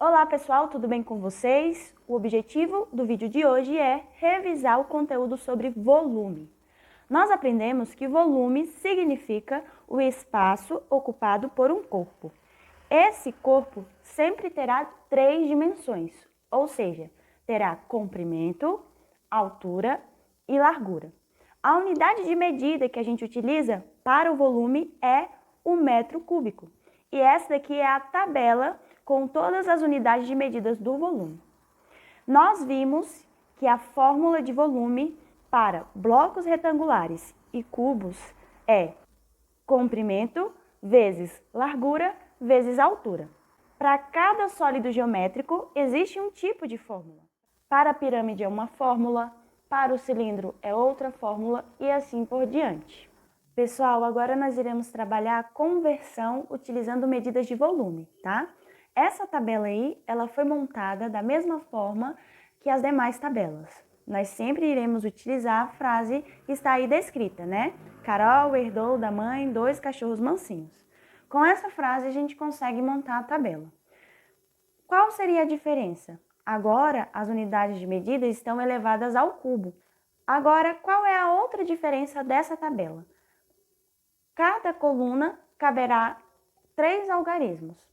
Olá pessoal, tudo bem com vocês? O objetivo do vídeo de hoje é revisar o conteúdo sobre volume. Nós aprendemos que volume significa o espaço ocupado por um corpo. Esse corpo sempre terá 3 dimensões, ou seja, terá comprimento, altura e largura. A unidade de medida que a gente utiliza para o volume é o metro cúbico. E essa daqui é a tabela com todas as unidades de medidas do volume. Nós vimos que a fórmula de volume para blocos retangulares e cubos é comprimento vezes largura vezes altura. Para cada sólido geométrico existe um tipo de fórmula. Para a pirâmide é uma fórmula, para o cilindro é outra fórmula e assim por diante. Pessoal, agora nós iremos trabalhar a conversão utilizando medidas de volume, tá? Essa tabela aí, ela foi montada da mesma forma que as demais tabelas. Nós sempre iremos utilizar a frase que está aí descrita, né? Carol herdou da mãe 2 cachorros mansinhos. Com essa frase a gente consegue montar a tabela. Qual seria a diferença? Agora as unidades de medida estão elevadas ao cubo. Agora, qual é a outra diferença dessa tabela? Cada coluna caberá 3 algarismos.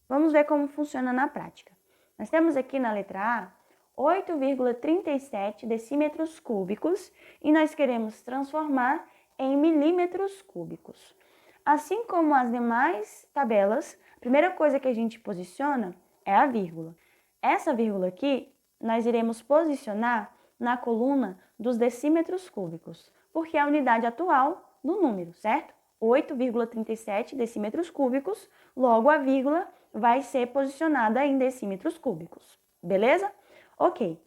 Vamos ver como funciona na prática. Nós temos aqui na letra A 8,37 decímetros cúbicos e nós queremos transformar em milímetros cúbicos. Assim como as demais tabelas, a primeira coisa que a gente posiciona é a vírgula. Essa vírgula aqui nós iremos posicionar na coluna dos decímetros cúbicos, porque é a unidade atual do número, certo? 8,37 decímetros cúbicos, logo a vírgula vai ser posicionada em decímetros cúbicos, beleza? Ok.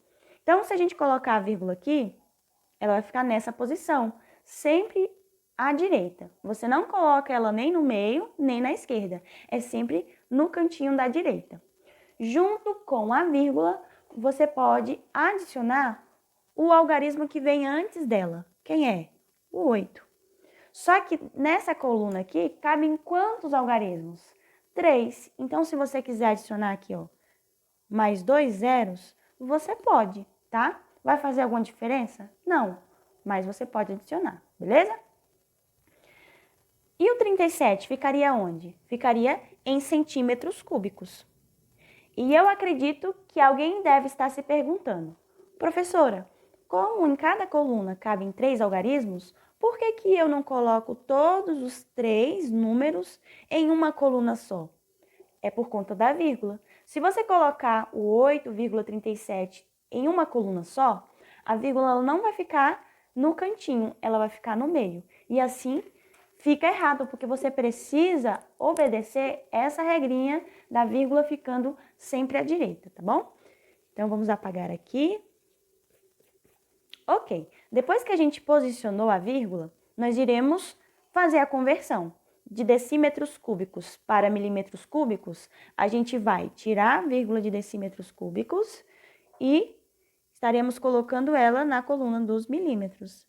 Então, se a gente colocar a vírgula aqui, ela vai ficar nessa posição, sempre à direita. Você não coloca ela nem no meio, nem na esquerda. É sempre no cantinho da direita. Junto com a vírgula, você pode adicionar o algarismo que vem antes dela. Quem é? O 8. Só que nessa coluna aqui, cabem quantos algarismos? 3. Então, se você quiser adicionar aqui, ó, mais 2 zeros, você pode, tá? Vai fazer alguma diferença? Não, mas você pode adicionar, beleza? E o 37 ficaria onde? Ficaria em centímetros cúbicos. E eu acredito que alguém deve estar se perguntando, professora, como em cada coluna cabem 3 algarismos, por que eu não coloco todos os 3 números em uma coluna só? É por conta da vírgula. Se você colocar o 8,37 em uma coluna só, a vírgula ela não vai ficar no cantinho, ela vai ficar no meio. E assim fica errado, porque você precisa obedecer essa regrinha da vírgula ficando sempre à direita, tá bom? Então, vamos apagar aqui. Ok, depois que a gente posicionou a vírgula, nós iremos fazer a conversão. De decímetros cúbicos para milímetros cúbicos, a gente vai tirar a vírgula de decímetros cúbicos e estaremos colocando ela na coluna dos milímetros,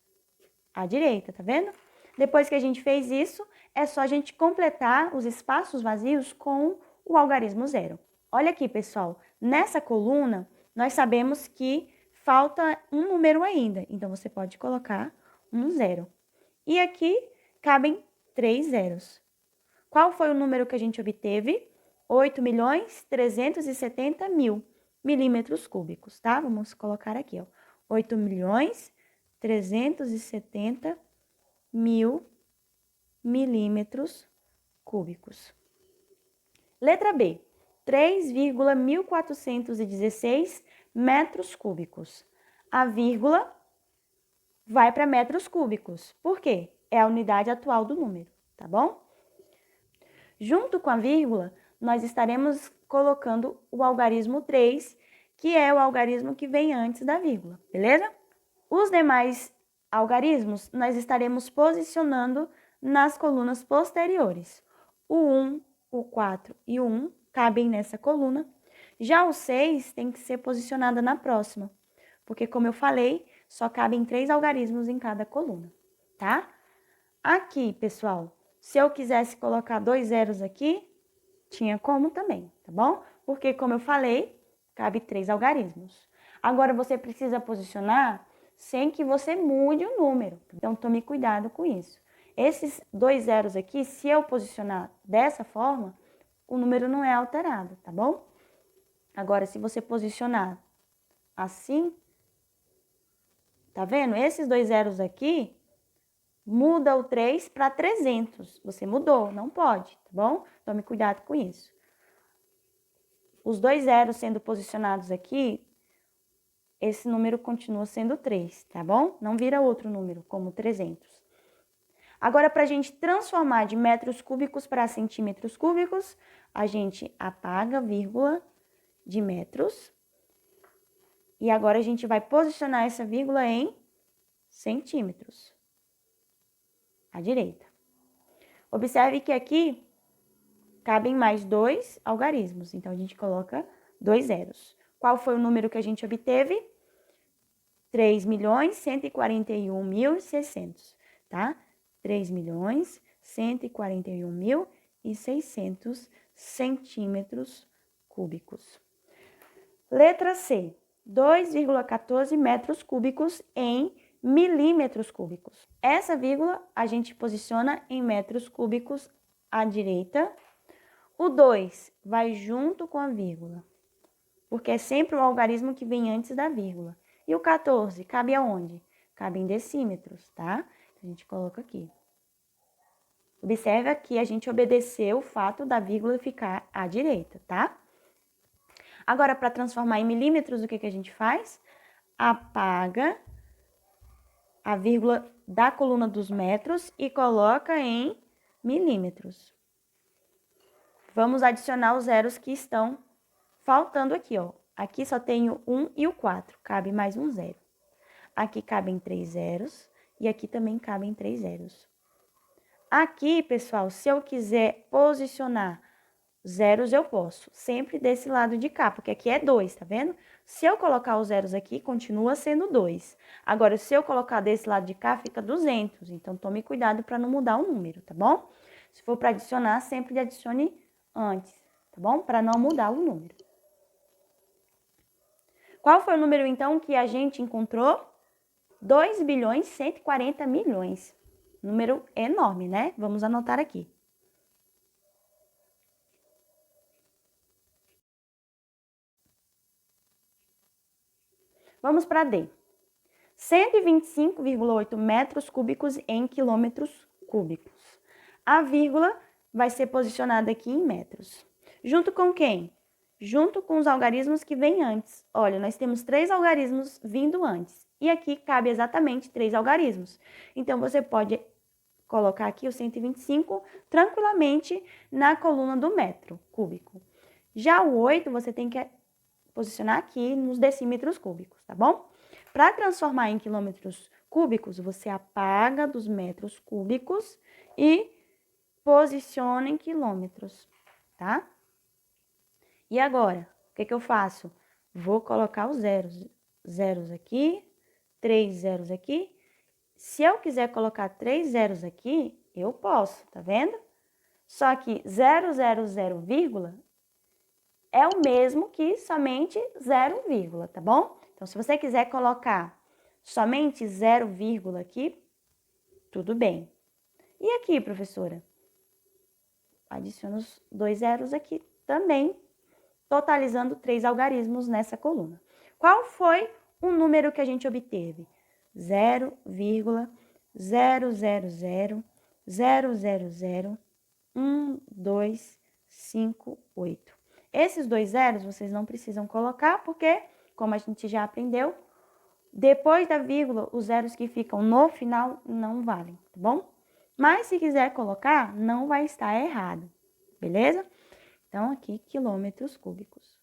à direita, tá vendo? Depois que a gente fez isso, é só a gente completar os espaços vazios com o algarismo zero. Olha aqui, pessoal, nessa coluna, nós sabemos que falta um número ainda, então você pode colocar um zero. E aqui cabem 3 zeros. Qual foi o número que a gente obteve? 8.370.000 milímetros cúbicos, tá? Vamos colocar aqui, ó. 8.370.000 milímetros cúbicos. Letra B, 3,1416 metros cúbicos. A vírgula vai para metros cúbicos. Por quê? É a unidade atual do número, tá bom? Junto com a vírgula, nós estaremos colocando o algarismo 3, que é o algarismo que vem antes da vírgula, beleza? Os demais algarismos nós estaremos posicionando nas colunas posteriores. O 1, o 4 e o 1 cabem nessa coluna. Já o 6 tem que ser posicionada na próxima, porque, como eu falei, só cabem 3 algarismos em cada coluna, tá? Aqui, pessoal, se eu quisesse colocar 2 zeros aqui, tinha como também, tá bom? porque, como eu falei, cabe 3 algarismos. Agora, você precisa posicionar sem que você mude o número. Então, tome cuidado com isso. Esses 2 zeros aqui, se eu posicionar dessa forma, o número não é alterado, tá bom? Agora, se você posicionar assim, tá vendo? Esses 2 zeros aqui, muda o 3 para 300. Você mudou, não pode, tá bom? Tome cuidado com isso. Os 2 zeros sendo posicionados aqui, esse número continua sendo 3, tá bom? Não vira outro número, como 300. Agora, para a gente transformar de metros cúbicos para centímetros cúbicos, a gente apaga a vírgula de metros. E agora a gente vai posicionar essa vírgula em centímetros, à direita. Observe que aqui cabem mais 2 algarismos, então a gente coloca 2 zeros. Qual foi o número que a gente obteve? 3.141.600, tá? 3.141.600 centímetros cúbicos. Letra C. 2,14 metros cúbicos em milímetros cúbicos. Essa vírgula a gente posiciona em metros cúbicos à direita. O 2 vai junto com a vírgula, porque é sempre o algarismo que vem antes da vírgula. E o 14 cabe aonde? Cabe em decímetros, tá? A gente coloca aqui. Observe que a gente obedeceu o fato da vírgula ficar à direita, tá? Agora, para transformar em milímetros, o que a gente faz? Apaga a vírgula da coluna dos metros e coloca em milímetros. Vamos adicionar os zeros que estão faltando aqui, ó. Aqui só tem o 1 e o 4, cabe mais um zero. Aqui cabem 3 zeros e aqui também cabem 3 zeros. Aqui, pessoal, se eu quiser posicionar zeros, eu posso, sempre desse lado de cá, porque aqui é 2, tá vendo? Se eu colocar os zeros aqui, continua sendo 2. Agora, se eu colocar desse lado de cá, fica 200. Então, tome cuidado para não mudar o número, tá bom? Se for para adicionar, sempre adicione antes, tá bom? Para não mudar o número. Qual foi o número, então, que a gente encontrou? 2.140.000.000. Número enorme, né? Vamos anotar aqui. Vamos para D. 125,8 metros cúbicos em quilômetros cúbicos. A vírgula vai ser posicionada aqui em metros. Junto com quem? Junto com os algarismos que vêm antes. Olha, nós temos 3 algarismos vindo antes. E aqui cabe exatamente 3 algarismos. Então, você pode colocar aqui o 125 tranquilamente na coluna do metro cúbico. Já o 8, você tem que posicionar aqui nos decímetros cúbicos, tá bom? Para transformar em quilômetros cúbicos, você apaga dos metros cúbicos e posiciona em quilômetros, tá? E agora, o que eu faço? Vou colocar os zeros. Zeros aqui, 3 zeros aqui. Se eu quiser colocar 3 zeros aqui, eu posso, tá vendo? Só que 0, 0, 0, vírgula é o mesmo que somente 0, vírgula, tá bom? Então, se você quiser colocar somente 0, vírgula aqui, tudo bem. E aqui, professora? Adiciona os 2 zeros aqui também, totalizando 3 algarismos nessa coluna. Qual foi o número que a gente obteve? 0,000001258. Esses 2 zeros vocês não precisam colocar, porque, como a gente já aprendeu, depois da vírgula, os zeros que ficam no final não valem, tá bom? Mas se quiser colocar, não vai estar errado, beleza? Então, aqui, quilômetros cúbicos.